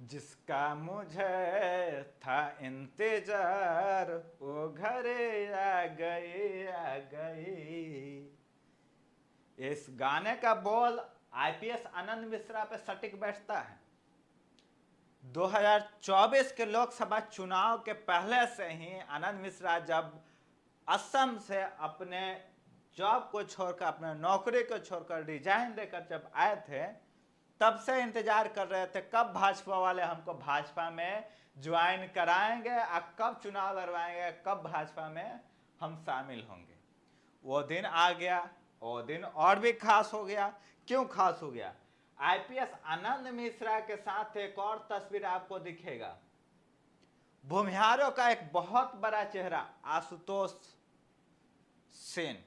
जिसका मुझे था इंतजार वो घरे आ गई आ गई। इस गाने का बोल आईपीएस आनंद मिश्रा पे सटीक बैठता है। 2024 के लोकसभा चुनाव के पहले से ही आनंद मिश्रा जब असम से अपने जॉब को छोड़कर, अपने नौकरी को छोड़कर रिजाइन देकर जब आए थे, तब से इंतजार कर रहे थे कब भाजपा वाले हमको भाजपा में ज्वाइन कराएंगे और कब चुनाव लड़वाएंगे, कब भाजपा में हम शामिल होंगे। वो दिन आ गया। वो दिन और भी खास हो गया। क्यों खास हो गया? आईपीएस आनंद मिश्रा के साथ एक और तस्वीर आपको दिखेगा। भूमिहारों का एक बहुत बड़ा चेहरा आशुतोष सेन।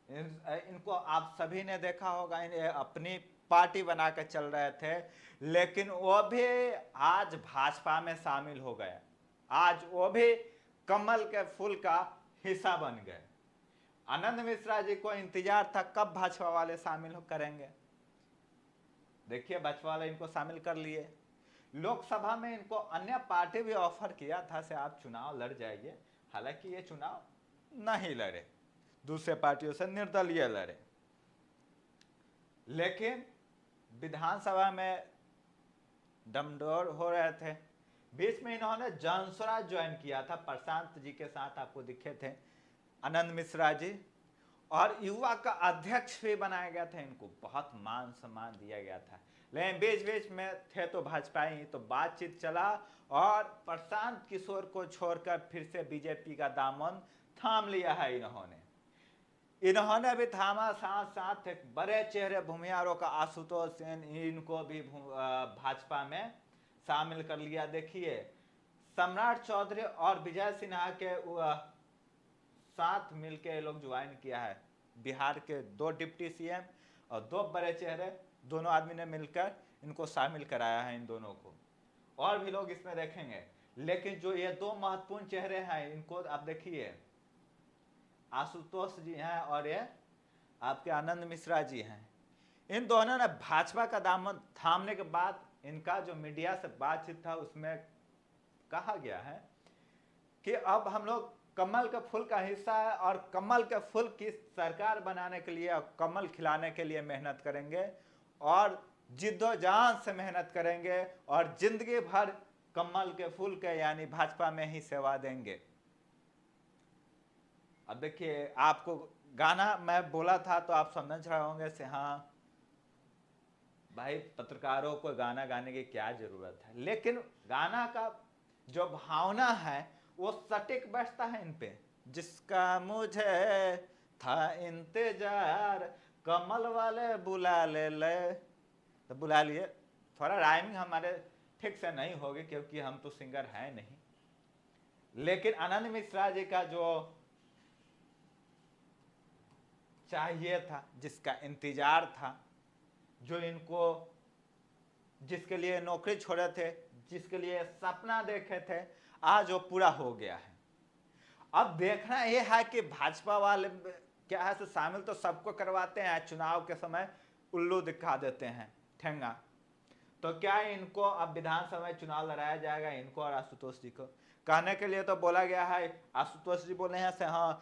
इनको आप सभी ने देखा होगा, अपनी पार्टी बनाकर चल रहे थे, लेकिन वो भी आज भाजपा में शामिल हो गए। आज वो भी कमल के फूल का हिस्सा बन गए। आनंद मिश्रा जी को इंतजार था कब भाजपा वाले शामिल करेंगे। देखिए, भाजपा वाले इनको शामिल कर लिए। लोकसभा में इनको अन्य पार्टी भी ऑफर किया था से आप चुनाव लड़ जाइए, हालांकि ये चुनाव नहीं लड़े, दूसरे पार्टियों से निर्दलीय लड़े। लेकिन विधानसभा में डमडोर हो रहे थे। बीच में इन्होंने जनस्वराज ज्वाइन किया था, प्रशांत जी के साथ आपको दिखे थे आनंद मिश्रा जी, और युवा का अध्यक्ष भी बनाया गया था। इनको बहुत मान सम्मान दिया गया था, लेकिन बीच बीच में थे तो भाजपा ही, तो बातचीत चला और प्रशांत किशोर को छोड़कर फिर से बीजेपी का दामन थाम लिया है इन्होंने भी थामा। साथ साथ एक बड़े चेहरे भूमिहारों का आशुतोष सेन, इनको भी भाजपा में शामिल कर लिया। देखिए, सम्राट चौधरी और विजय सिन्हा के साथ मिलकर लोग ज्वाइन किया है। बिहार के 2 डिप्टी सीएम और 2 बड़े चेहरे, दोनों आदमी ने मिलकर इनको शामिल कराया है इन दोनों को। और भी लोग इसमें देखेंगे, लेकिन जो ये 2 महत्वपूर्ण चेहरे हैं, इनको आप देखिए, आशुतोष जी हैं और ये आपके आनंद मिश्रा जी हैं। इन दोनों ने भाजपा का दामन थामने के बाद इनका जो मीडिया से बातचीत था उसमें कहा गया है कि अब हम लोग कमल के फूल का हिस्सा है और कमल के फूल की सरकार बनाने के लिए और कमल खिलाने के लिए मेहनत करेंगे और जिद्दोजान से मेहनत करेंगे और जिंदगी भर कमल के फूल के यानी भाजपा में ही सेवा देंगे। अब देखिए, आपको गाना मैं बोला था तो आप समझ रहे होंगे से हाँ भाई, पत्रकारों को गाना गाने की क्या जरूरत है, लेकिन गाना का जो भावना है वो सटीक बैठता है इन पे। जिसका मुझे था इंतजार कमल वाले बुला ले, तो बुला लिए। थोड़ा राइमिंग हमारे ठीक से नहीं होगी क्योंकि हम तो सिंगर हैं नहीं, लेकिन आनंद मिश्रा जी का जो चाहिए था, जिसका इंतजार था, जो इनको जिसके लिए नौकरी छोड़े थे, जिसके लिए सपना देखे थे, आज वो पूरा हो गया है। अब देखना यह है कि भाजपा वाले क्या है, तो शामिल तो सबको करवाते हैं, चुनाव के समय उल्लू दिखा देते हैं ठेंगा। तो क्या इनको अब विधानसभा में चुनाव लड़ाया जाएगा, इनको और आशुतोष जी को? कहने के लिए तो बोला गया है, आशुतोष जी बोले हैं से हाँ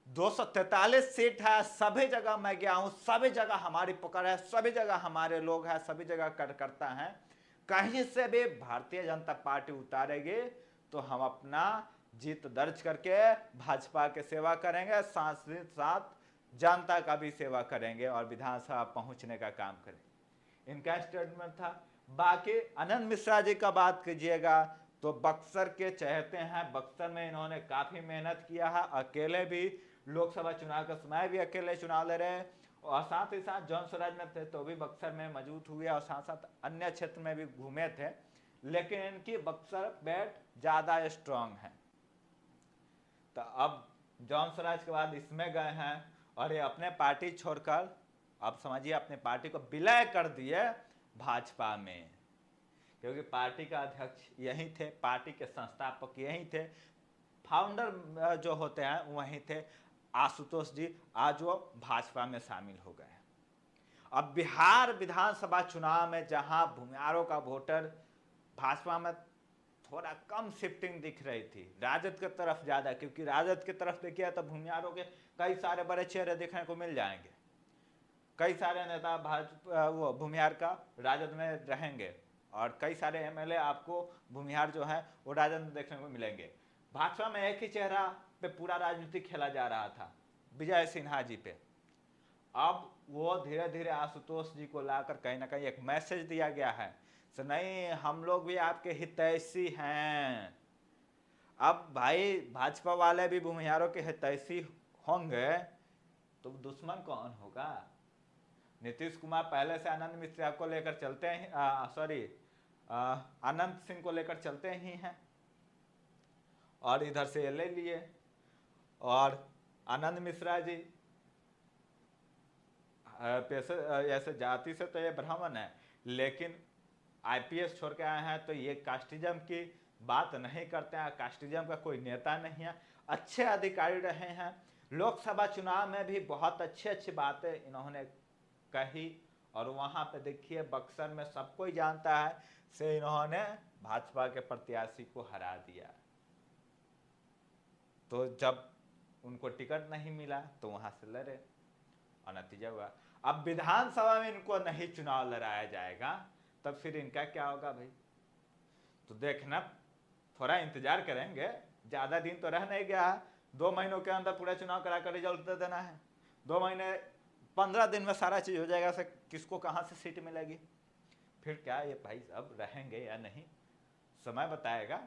243 सीट है, सभी जगह मैं गया हूं, सभी जगह हमारी पकड़ है, सभी जगह हमारे लोग हैं, सभी जगह करता है, कहीं से भी भारतीय जनता पार्टी उतारेगी तो हम अपना जीत दर्ज करके भाजपा के सेवा करेंगे, साथ ही साथ जनता का भी सेवा करेंगे और विधानसभा पहुंचने का काम करेंगे। इनका स्टेटमेंट था। बाकी आनंद मिश्रा जी का बात कीजिएगा तो बक्सर के चहेते हैं, बक्सर में इन्होंने काफी मेहनत किया है, अकेले भी लोकसभा चुनाव के समय भी अकेले चुनाव लड़ रहे, और साथ ही साथ जौन स्वराज में थे तो भी बक्सर में मौजूद हुए और साथ साथ अन्य क्षेत्र में भी घूमे थे, लेकिन इनकी बक्सर बैट ज्यादा स्ट्रांग है। तो अब जौन स्वराज के बाद इसमें गए हैं और ये अपने पार्टी छोड़कर, अब समझिए अपने पार्टी को विलय कर दिए भाजपा में, क्योंकि पार्टी का अध्यक्ष यही थे, पार्टी के संस्थापक यही थे, फाउंडर जो होते हैं वही थे आशुतोष जी। आज वो भाजपा में शामिल हो गए। अब बिहार विधानसभा चुनाव में जहां भूमिहारों का वोटर भाजपा में थोड़ा कम शिफ्टिंग दिख रही थी, राजद की तरफ ज़्यादा, क्योंकि राजद की तरफ देखिए तो भूमिहारों के कई सारे बड़े चेहरे देखने को मिल जाएंगे, कई सारे नेता भाजपा वो भूमिहार का राजद में रहेंगे और कई सारे एमएलए आपको भूमिहार जो है वो राजद में देखने को मिलेंगे। भाजपा में एक ही चेहरा पे पूरा राजनीति खेला जा रहा था, विजय सिन्हा जी पे। अब वो धीरे धीरे आशुतोष जी को लाकर कहीं ना कहीं एक मैसेज दिया गया है तो नहीं, हम लोग भी आपके हितैषी हैं। अब भाई भाजपा वाले भी भूमिहारों के हितैषी होंगे तो दुश्मन कौन होगा? नीतीश कुमार पहले से आनंद मिश्रा को लेकर चलते हैं, आनंद सिंह को लेकर चलते ही हैं और इधर से ले लिए। और आनंद मिश्रा जी पैसे ऐसे जाति से तो ये ब्राह्मण है, लेकिन आईपीएस छोड़ के आए हैं तो ये कास्टिज्म की बात नहीं करते हैं, कास्टिज्म का कोई नेता नहीं है, अच्छे अधिकारी रहे हैं। लोकसभा चुनाव में भी बहुत अच्छी बातें इन्होंने कही और वहाँ पे देखिए बक्सर में सब कोई जानता है से इन्होंने भाजपा के प्रत्याशी को हरा दिया। तो जब उनको टिकट नहीं मिला तो वहाँ से लड़े और नतीजा हुआ। अब विधानसभा में इनको नहीं चुनाव लड़ाया जाएगा तब फिर इनका क्या होगा भाई? तो देखना, थोड़ा इंतजार करेंगे, ज़्यादा दिन तो रह नहीं गया है, 2 महीनों के अंदर पूरा चुनाव करा कर रिजल्ट दे देना है। 2 महीने 15 दिन में सारा चीज़ हो जाएगा, से किसको कहाँ से सीट मिलेगी, फिर क्या ये भाई अब रहेंगे या नहीं समय बताएगा।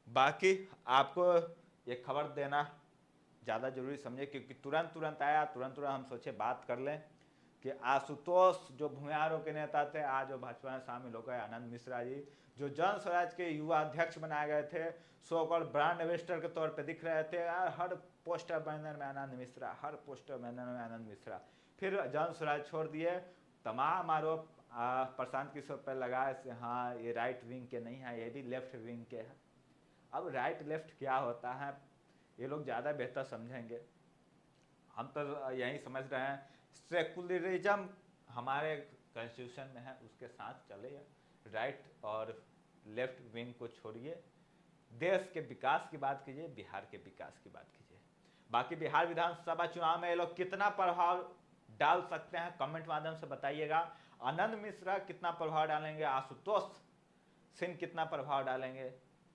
बाकी आपको ये खबर देना ज़्यादा जरूरी समझे क्योंकि तुरंत आया, तुरंत हम सोचे बात कर लें कि आशुतोष जो भूमिहारों के नेता थे आज वो भाजपा में शामिल हो गए। आनंद मिश्रा जी जो जन स्वराज के युवा अध्यक्ष बनाए गए थे, सो कॉल्ड ब्रांड एम्बेसडर के तौर पे दिख रहे थे, हर पोस्टर बैनर में आनंद मिश्रा, हर पोस्टर बैनर में आनंद मिश्रा, फिर जन स्वराज छोड़ दिए। तमाम आरोप प्रशांत किशोर पर लगाए से हाँ ये राइट विंग के नहीं है, ये भी लेफ्ट विंग के हैं। अब राइट लेफ्ट क्या होता है ये लोग ज़्यादा बेहतर समझेंगे, हम तो यही समझ रहे हैं सेकुलरिज्म हमारे कॉन्स्टिट्यूशन में है, उसके साथ चले। राइट और लेफ्ट विंग को छोड़िए, देश के विकास की बात कीजिए, बिहार के विकास की बात कीजिए। बाकी बिहार विधानसभा चुनाव में ये लोग कितना प्रभाव डाल सकते हैं कमेंट माध्यम से बताइएगा। आनंद मिश्रा कितना प्रभाव डालेंगे, आशुतोष सिंह कितना प्रभाव डालेंगे,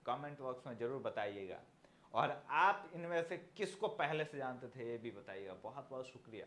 कमेंट बॉक्स में जरूर बताइएगा। और आप इनमें से किसको पहले से जानते थे ये भी बताइएगा। बहुत बहुत शुक्रिया।